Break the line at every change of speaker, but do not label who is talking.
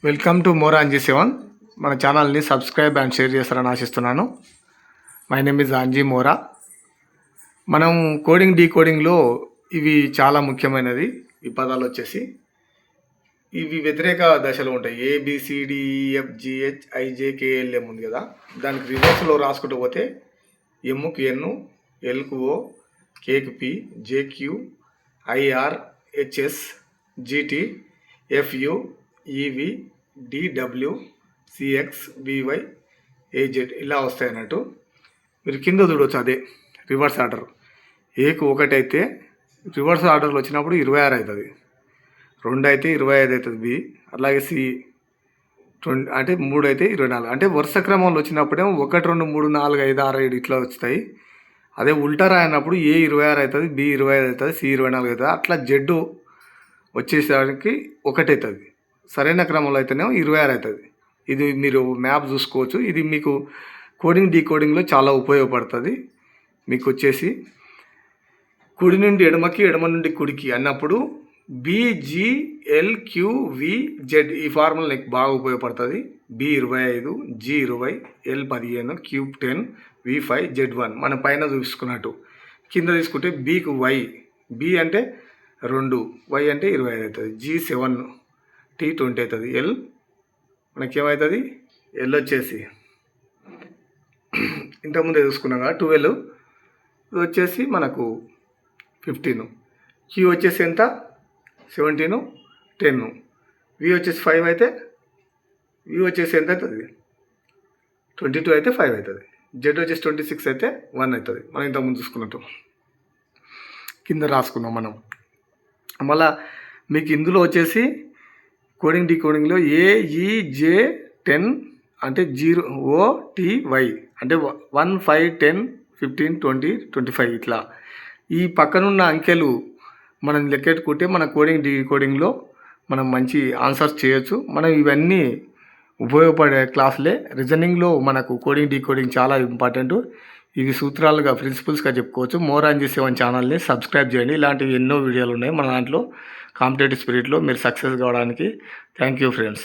Welcome to more Anji seven. మన ఛానల్ని subscribe and share చేస్తారని ఆశిస్తున్నాను. మై నేమ్ ఇస్ అంజీ మోరా. మనం కోడింగ్ డీకోడింగ్లో ఇవి చాలా ముఖ్యమైనది. ఈ పదాలు వచ్చేసి ఇవి వ్యతిరేక దశలో ఉంటాయి. ABCDEFGH IJKLM ఉంది కదా, దానికి రివర్స్లో రాసుకుంటూ పోతే ఎమ్ముకు ఎన్ను, ఎల్కు ఓ, కేకు పి, జేక్యూ, IR HS GT FU EV DW CX BY AZ ఇలా వస్తాయి అన్నట్టు. మీరు కింద చూడవచ్చు, అదే రివర్స్ ఆర్డర్. ఏకు 1 అయితే రివర్స్ ఆర్డర్లో వచ్చినప్పుడు 26 అవుతుంది, 2 అయితే 25 అవుతుంది బి, అలాగే సి 20 అంటే 3 అయితే 24. అంటే వరుస క్రమంలో వచ్చినప్పుడేమో 1 2 3 4 5 6 7 ఇట్లా వస్తాయి. అదే ఉల్టా రాయినప్పుడు ఏ 26 అవుతుంది, బి 25 అవుతుంది, సి 24 అవుతుంది. అట్లా జెడ్ వచ్చేసరికి 1 అవుతుంది. సరైన క్రమంలో అయితేనేమో 26 అవుతుంది. ఇది మీరు మ్యాప్ చూసుకోవచ్చు. ఇది మీకు కోడింగ్ డీకోడింగ్లో చాలా ఉపయోగపడుతుంది. మీకు వచ్చేసి కుడి నుండి ఎడమకి, ఎడమ నుండి కుడికి అన్నప్పుడు BGLQVZ ఈ ఫార్ములా నీకు బాగా ఉపయోగపడుతుంది. B25, G20, L15, Q10, V5, Z1 మన పైన చూసుకున్నట్టు. కింద తీసుకుంటే Bకు Y, B అంటే 2, Y అంటే 25 అవుతుంది, G7 T20 అవుతుంది, L మనకేమవుతుంది, L వచ్చేసి ఇంతకుముందే చూసుకున్నాం కదా 12, ఇది వచ్చేసి మనకు 15, Q వచ్చేసి ఎంత 17, 10, V వచ్చేసి 5 అయితే V వచ్చేసి ఎంత అవుతుంది 22 అయితే 5 అవుతుంది, Z వచ్చేసి 26 అయితే 1 అవుతుంది. మనం ఇంతకుముందు చూసుకున్నట్టు కింద రాసుకున్నాం మనం. మళ్ళా మీకు ఇందులో వచ్చేసి కోడింగ్ డీకోడింగ్లో AEJ10 అంటే 0OTY అంటే 1 5 10 15 20 25 ఇట్లా ఈ పక్కనున్న అంకెలు మనం లెక్కెట్టుకుంటే మన కోడింగ్ డీకోడింగ్లో మనం మంచి ఆన్సర్స్ చేయొచ్చు. మనం ఇవన్నీ ఉపయోగపడే క్లాసులే. రీజనింగ్లో మనకు కోడింగ్ డీకోడింగ్ చాలా ఇంపార్టెంట్. ఇవి సూత్రాలుగా, ప్రిన్సిపల్స్గా చెప్పుకోవచ్చు. మోర్ అంజీ సెవెన్ ఛానల్ని సబ్స్క్రైబ్ చేయండి. ఇలాంటివి ఎన్నో వీడియోలు ఉన్నాయి మన దాంట్లో. కాంపిటేటివ్ స్పిరిట్లో మీరు సక్సెస్ కావడానికి. Thank you friends.